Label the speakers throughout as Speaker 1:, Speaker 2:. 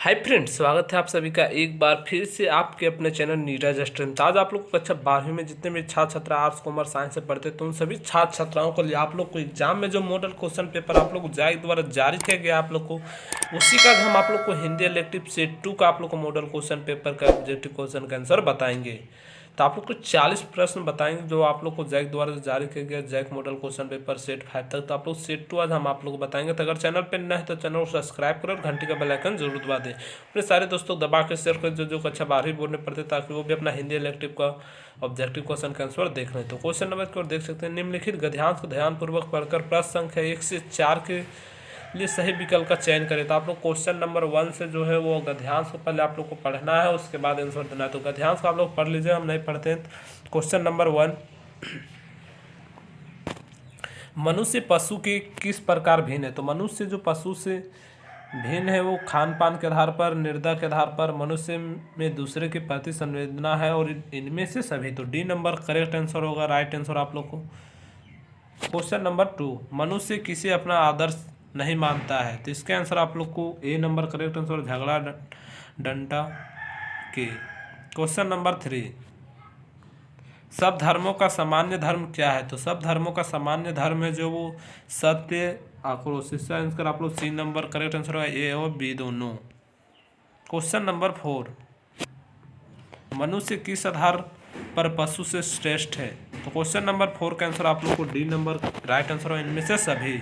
Speaker 1: Hi friends, स्वागत है आप सभी का एक बार फिर से आपके अपने चैनल नीरज स्ट्रीम। आज आप लोग को कक्षा 12वीं में जितने भी छात्र छात्रा आर्ट्स कॉमर्स साइंस से पढ़ते तो उन सभी छात्र छात्राओं को लिए आप लोग को एग्जाम में जो मॉडल क्वेश्चन पेपर आप लोग को जैक द्वारा जारी किया गया आप लोग को उसी का हम आप लोग को हिंदी इलेक्टिव सेट 2 का आप लोग को मॉडल क्वेश्चन पेपर का ऑब्जेक्टिव क्वेश्चन का आंसर बताएंगे। तो आप लोग को 40 प्रश्न बताएंगे जो आप लोग को जैक द्वारा जारी किया गया JAC model question paper set 5 तक। तो आप लोग सेट 2 आज हम आप लोग को बताएंगे। तो अगर चैनल पर नए हैं तो चैनल को सब्सक्राइब करो और घंटी का बेल आइकन जरूर दबा दें। अपने सारे दोस्तों दबा के शेयर करें जो कक्षा 12वीं बोर्ड में पढ़ते ताकि वो भी अपना हिंदी इलेक्टिव का ऑब्जेक्टिव क्वेश्चन का आंसर देख लें। तो क्वेश्चन नंबर की ओर देख सकते हैं। निम्नलिखित गद्यांश को ध्यानपूर्वक पढ़कर प्रश्न संख्या 1 से 4 के लिए सही विकल्प का चयन करें। तो आप लोग क्वेश्चन नंबर 1 से जो है वो गद्यांश को पहले आप लोग को पढ़ना है, उसके बाद आंसर देना है। तो गद्यांश को आप लोग पढ़ लीजिए, हम नहीं पढ़ते हैं। क्वेश्चन नंबर 1, मनुष्य पशु के किस प्रकार भिन्न है। तो मनुष्य जो पशु से भिन्न है वो खान पान के आधार पर, निर्दा के आधार पर, मनुष्य में दूसरे के प्रति संवेदना है और इनमें से सभी। तो डी नंबर करेक्ट आंसर होगा, राइट आंसर आप लोग को। क्वेश्चन नंबर 2, मनुष्य किसे अपना आदर्श नहीं मानता है। तो इसके आंसर आप लोग को ए नंबर करेक्ट आंसर, झगड़ा डंडा के। क्वेश्चन नंबर 3, सब धर्मों का सामान्य धर्म क्या है। तो सब धर्मों का सामान्य धर्म है जो वो सत्य आक्रोश। इसका आंसर आप लोग सी नंबर करेक्ट आंसर होगा, ए और बी दोनों। क्वेश्चन नंबर 4, मनुष्य किस आधार पर पशु से श्रेष्ठ है। तो क्वेश्चन नंबर 4 का आंसर आप लोग को डी नंबर राइट आंसर होगा, इनमें से सभी।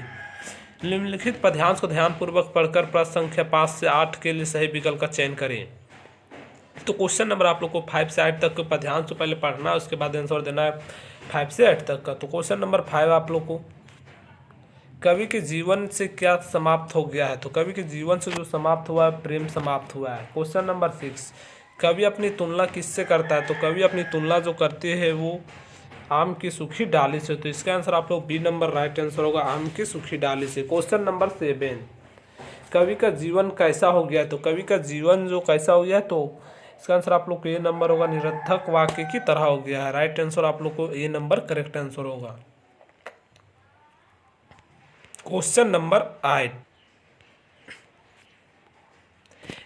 Speaker 1: निम्नलिखित पद्यांश को ध्यानपूर्वक पढ़कर प्रश्न संख्या 5 से 8 के लिए सही विकल्प का चयन करें। तो क्वेश्चन नंबर आप लोग को 5 से 8 तक के पद्यांश को पहले पढ़ना है, उसके बाद आंसर देना है 5 से 8 तक का। तो क्वेश्चन नंबर 5 आप लोग को, कवि के जीवन से क्या समाप्त हो गया है। तो कवि के जीवन से जो समाप्त हुआ है, प्रेम समाप्त हुआ है। क्वेश्चन नंबर 6, कवि अपनी तुलना किससे करता है। तो कवि अपनी तुलना जो करते हैं वो आम की सूखी डाली से। तो इसका आंसर आप लोग बी नंबर राइट आंसर होगा, आम की सूखी डाली से। क्वेश्चन नंबर 7, कवि का जीवन कैसा हो गया है। तो कवि का जीवन जो कैसा हो गया है, तो इसका आंसर आप लोग को ए नंबर होगा, निरर्थक वाक्य की तरह हो गया है। राइट आंसर आप लोग को ए नंबर करेक्ट आंसर होगा। क्वेश्चन नंबर 8,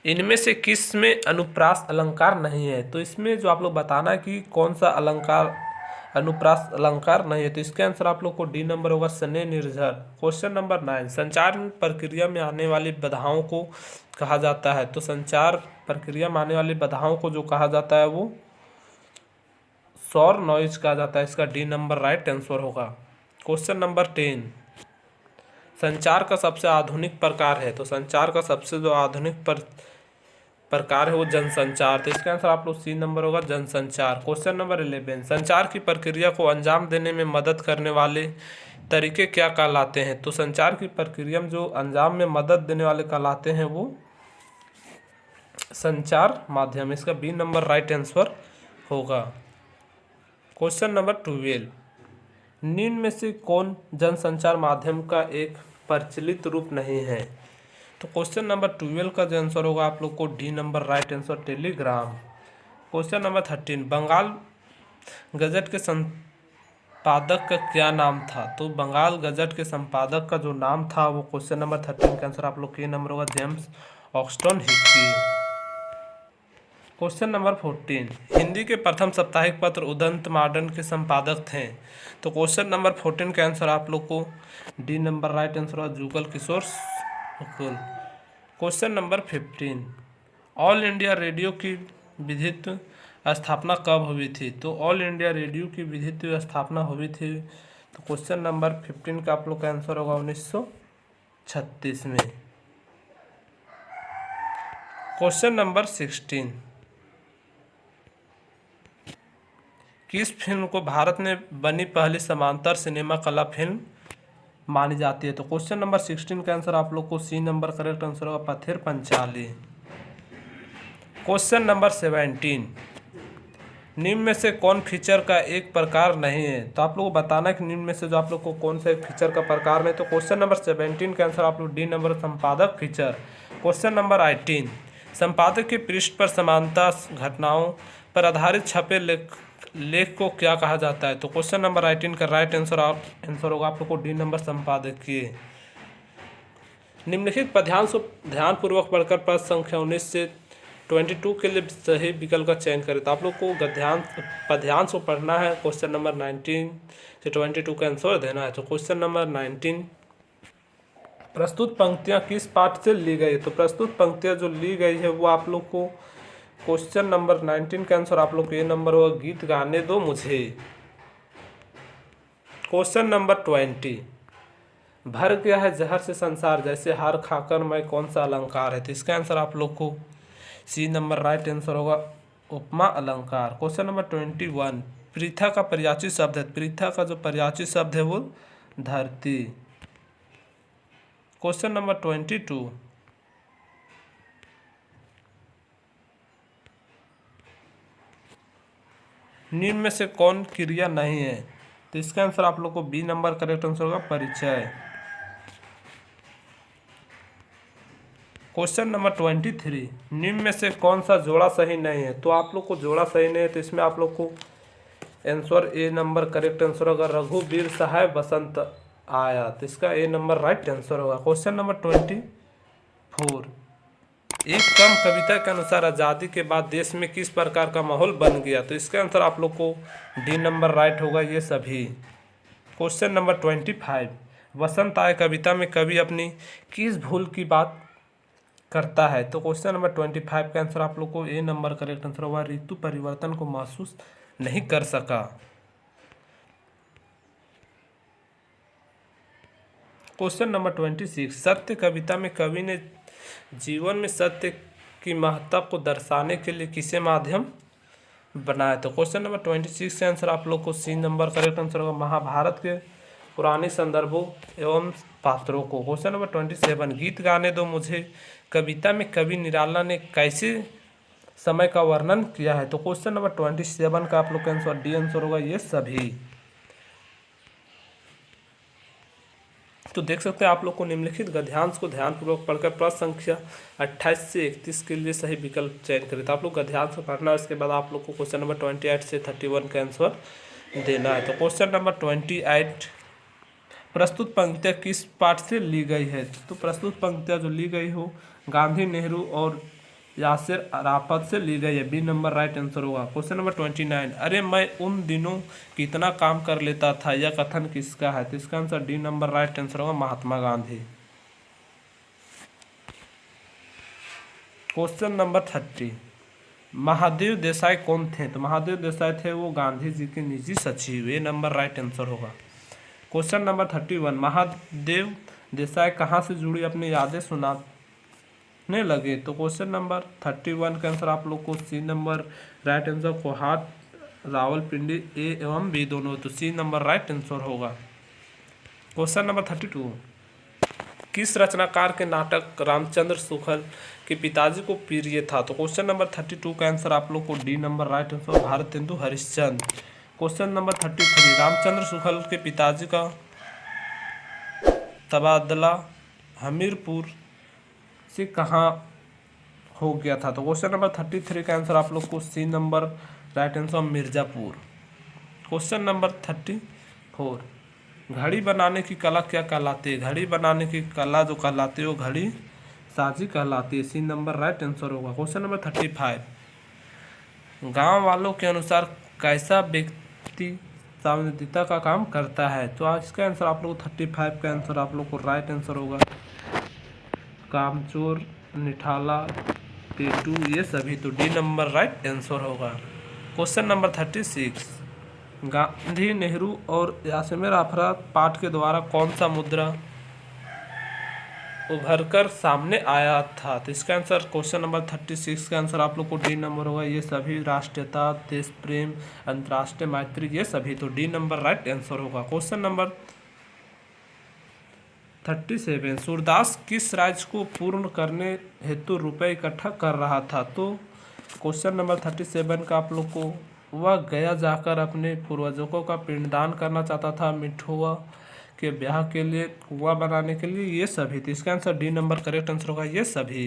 Speaker 1: इनमें से किस में अनुप्रास अलंकार नहीं है। तो इसमें जो आप लोग बताना है कि कौन सा अलंकार अनुप्रास अलंकार नहीं है। तो इसका आंसर आप लोग को डी नंबर होगा, सने निर्झर। क्वेश्चन नंबर 9, संचार प्रक्रिया में आने वाली बाधाओं को कहा जाता है। तो संचार प्रक्रिया में आने वाली बाधाओं को जो कहा जाता है वो शोर नॉइज कहा जाता है। इसका डी नंबर राइट आंसर होगा। क्वेश्चन नंबर 10, संचार का सबसे आधुनिक प्रकार है। तो संचार का सबसे जो आधुनिक प्रकार है वो जनसंचार। तो इसका आंसर आप लोग सी नंबर होगा, जनसंचार। क्वेश्चन नंबर 11, संचार की प्रक्रिया को अंजाम देने में मदद करने वाले तरीके क्या कहलाते हैं। तो संचार की प्रक्रिया में जो अंजाम में मदद देने वाले कहलाते हैं वो संचार माध्यम। इसका बी नंबर राइट आंसर होगा। क्वेश्चन नंबर 12, निम्न में से कौन जनसंचार माध्यम का एक प्रचलित रूप नहीं है। तो क्वेश्चन नंबर 12 का जो आंसर होगा आप लोग को D number right answer, telegram. Question number 13, Bengal gazette के संपादक का क्या नाम था। तो बंगाल गजट के संपादक का जो नाम था वो क्वेश्चन नंबर 13 का आंसर आप लोग के नंबर होगा, James Oxton Hicky. Question number 14, Hindi के प्रथम साप्ताहिक पत्र उदंत मॉडर्न के संपादक थे। तो क्वेश्चन नंबर 14 का आंसर आप लोग को डी नंबर राइट आंसर होगा, Jugal Kishore Shukla. Question number 15, All India Radio की विधित्व स्थापना कब हुई थी। तो ऑल इंडिया रेडियो की विधित्व स्थापना हुई थी। तो क्वेश्चन नंबर 15 का आप लोग का आंसर होगा 1936 में। क्वेश्चन नंबर 16, किस फिल्म को भारत में बनी पहली समांतर सिनेमा कला फिल्म मानी जाती है। तो क्वेश्चन नंबर 16 का आंसर आप लोग को सी नंबर करेक्ट आंसर होगा, पत्थर पंचाली। क्वेश्चन नंबर 17, निम्न में से कौन फीचर का एक प्रकार नहीं है। तो आप लोग को बताना है कि निम्न में से जो आप लोग को कौन सा एक फीचर का प्रकार नहीं। तो क्वेश्चन नंबर 17 का आंसर आप लोग डी नंबर संपादक फीचर। क्वेश्चन नंबर 18, संपादक के पृष्ठ पर समानता घटनाओं पर आधारित छपे लेख को क्या कहा जाता है। तो क्वेश्चन नंबर 18 का राइट आंसर होगा आप लोग को डी नंबर संपादकीय। निम्नलिखित पद्यांश को ध्यानपूर्वक पढ़कर पद संख्या 19 से 22 के लिए सही विकल्प का चयन करें। तो आप लोग को पद्यांश को पढ़ना है। क्वेश्चन नंबर 19 से 22 का आंसर देना है। तो क्वेश्चन नंबर 19, प्रस्तुत पंक्तियां किस पाठ से ली गई? तो प्रस्तुत पंक्तियां जो ली गई है वो आप लोग को क्वेश्चन नंबर 19 का आंसर आप लोग को ये नंबर होगा, गीत गाने दो मुझे। क्वेश्चन नंबर 20, भर गया है जहर से संसार जैसे हार खाकर मैं कौन सा अलंकार है? तो इसका आंसर आप लोग को सी नंबर राइट आंसर होगा, उपमा अलंकार। क्वेश्चन नंबर 21, पृथा का पर्यायवाची शब्द है। पृथा का जो पर्यायवाची शब्द है वो धरती। क्वेश्चन नंबर 22, निम्न में से कौन क्रिया नहीं है? तो इसका आंसर आप लोग को बी नंबर करेक्ट आंसर होगा, परिचय। क्वेश्चन नंबर 23, निम्न में से कौन सा जोड़ा सही नहीं है? तो आप लोग को जोड़ा सही नहीं है, तो इसमें आप लोग को answer A number correct answer होगा, रघुवीर सहाय बसंत आया। तो इसका ए नंबर राइट आंसर होगा। क्वेश्चन नंबर 24, एक कम कविता के अनुसार आज़ादी के बाद देश में किस प्रकार का माहौल बन गया? तो इसका आंसर आप लोग को डी नंबर राइट होगा, ये सभी। क्वेश्चन नंबर 25, वसंत आए कविता में कवि अपनी किस भूल की बात करता है? तो क्वेश्चन नंबर 25 का आंसर आप लोग को ए नंबर करेक्ट आंसर होगा, ऋतु परिवर्तन को महसूस नहीं कर सका। क्वेश्चन नंबर 26, सत्य कविता में कवि ने जीवन में सत्य की महत्ता को दर्शाने के लिए किसे माध्यम बनाया? तो क्वेश्चन नंबर 26 का आंसर आप लोग को सी नंबर करेक्ट आंसर होगा, महाभारत के पुराने संदर्भों एवं पात्रों को। क्वेश्चन नंबर 27, गीत गाने दो मुझे कविता में कवि निराला ने कैसे समय का वर्णन किया है? तो क्वेश्चन नंबर 27 का आप लोग का आंसर डी आंसर होगा, ये सभी। तो देख सकते हैं आप लोग को निम्नलिखित गद्यांश को ध्यानपूर्वक पढ़कर प्रश्न संख्या 28 से 31 के लिए सही विकल्प चयन करें। तो आप लोग गद्यांश को पढ़ना है, उसके बाद आप लोग को क्वेश्चन नंबर 28 से 31 का आंसर देना है। तो क्वेश्चन नंबर 28, प्रस्तुत पंक्तियाँ किस पाठ से ली गई है? तो प्रस्तुत पंक्तियाँ जो ली गई हो गांधी, नेहरू और यासिर अराफत से ली गई है, बी नंबर राइट आंसर होगा। क्वेश्चन नंबर 29, अरे मैं उन दिनों कितना काम कर लेता था, यह कथन किसका है? तो इसका answer D number right answer होगा, महात्मा गांधी। क्वेश्चन नंबर 30, महादेव देसाई कौन थे? तो महादेव देसाई थे वो गांधी जी के निजी सचिव, ये नंबर राइट आंसर होगा। क्वेश्चन नंबर 31, महादेव देसाई कहाँ से जुड़ी अपनी यादें सुनाने लगे? तो क्वेश्चन नंबर 31 का आंसर आप लोग को C number right answer, Kohat, Rawalpindi, A एवं बी दोनों, तो सी नंबर राइट आंसर होगा। क्वेश्चन नंबर 32, किस रचनाकार के नाटक रामचंद्र शुक्ल के पिताजी को प्रिय था? तो क्वेश्चन नंबर 32 का आंसर आप लोग को D number right answer, Bharatendu Harishchandra. Question number 33, Ramchandra Shukla के पिताजी का तबादला हमीरपुर से कहाँ हो गया था? तो क्वेश्चन नंबर 33 का आंसर आप लोग को C number right answer, Mirzapur. Question number 34, घड़ी बनाने की कला क्या कहलाती है? घड़ी बनाने की कला जो कहलाती है वो घड़ी साजी कहलाती है, सी नंबर राइट आंसर होगा। क्वेश्चन नंबर 35, गांव वालों के अनुसार कैसा व्यक्ति संवेदनशीलता का काम करता है? तो इसका आंसर आप लोग 35 का आंसर आप लोग को राइट आंसर होगा, कामचोर, निठाला, टेटू, ये सभी, तो डी नंबर राइट आंसर होगा। क्वेश्चन नंबर 36, गांधी, नेहरू और यासिर अराफत पाठ के द्वारा कौन सा मुद्दा उभरकर सामने आया था? तो इसका आंसर क्वेश्चन नंबर 36 का आंसर आप लोग को डी नंबर होगा, ये सभी, राष्ट्रीयता, देश प्रेम, अंतर्राष्ट्रीय मैत्री, ये सभी, तो डी नंबर राइट आंसर होगा। क्वेश्चन नंबर 37, सूरदास किस राज्य को पूर्ण करने हेतु रुपए इकट्ठा कर रहा था? तो क्वेश्चन नंबर 37 का आप लोग को, वह गया जाकर अपने पूर्वजों का पिंडदान करना चाहता था, मिठुआ के ब्याह के लिए, कुआं बनाने के लिए, ये सभी, तो इसका answer D number correct answer होगा, ये सभी।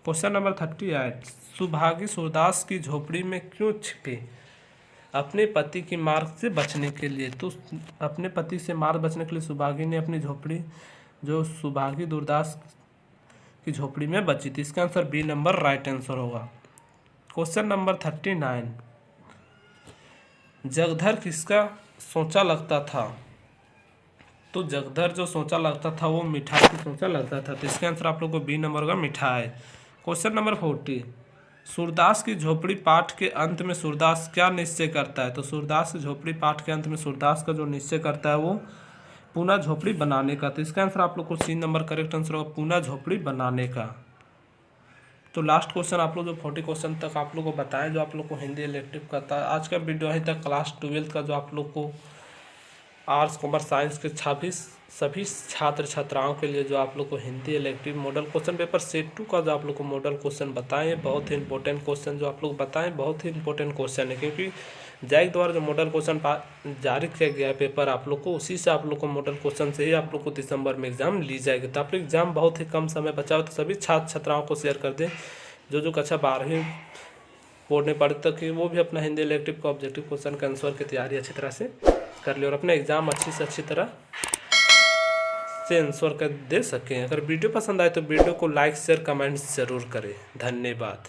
Speaker 1: क्वेश्चन नंबर 38, सुभागी सूरदास की झोपड़ी में क्यों छिपी? अपने पति की मार से बचने के लिए। तो अपने पति से मार बचने के लिए सुभागी ने अपनी झोपड़ी जो सुभागी सूरदास की झोपड़ी में बची थी। इसका answer B number right answer होगा। क्वेश्चन नंबर 39, जगधर किसका सोचा लगता था? तो जगधर जो सोचा लगता था वो मिठाई की सोचा लगता था, तो इसका आंसर आप लोग को बी नंबर का मिठाई। क्वेश्चन नंबर 40, सूरदास की झोपड़ी पाठ के अंत में सूरदास क्या निश्चय करता है? तो सूरदास की झोपड़ी पाठ के अंत में सूरदास का जो निश्चय करता है वो पुनः झोपड़ी बनाने का, तो इसका आंसर आप लोग को सी नंबर करेक्ट आंसर होगा, पुनः झोपड़ी बनाने का। तो लास्ट क्वेश्चन आप लोग जो 40 क्वेश्चन तक आप लोग को बताएं जो आप लोग को हिंदी इलेक्टिव का था। आज का वीडियो अभी तक क्लास 12 का जो आप लोग को आर्ट्स कॉमर्स साइंस के सभी छात्र छात्राओं के लिए जो आप लोग को Hindi elective model question paper set 2 का जो आप लोग को मॉडल क्वेश्चन बताएं, बहुत ही इंपॉर्टेंट क्वेश्चन जो आप लोग बताएं, बहुत ही इंपॉर्टेंट क्वेश्चन है, क्योंकि जैक द्वारा जो मॉडल क्वेश्चन जारी किया गया है पेपर आप लोग को, उसी से आप लोग को मॉडल क्वेश्चन से ही आप लोग को दिसंबर में एग्जाम ली जाएगी। तो आप लोग एग्जाम बहुत ही कम समय बचा हो, तो सभी छात्र छात्राओं को शेयर कर दें जो कक्षा 12वीं बोर्ड में पढ़ते कि वो भी अपना हिंदी इलेक्टिव का ऑब्जेक्टिव क्वेश्चन का आंसर की तैयारी अच्छी तरह से कर ले और अपना एग्जाम अच्छी से अच्छी तरह से आंसर कर दे सकें। अगर वीडियो पसंद आए तो वीडियो को लाइक शेयर कमेंट्स जरूर करें। धन्यवाद।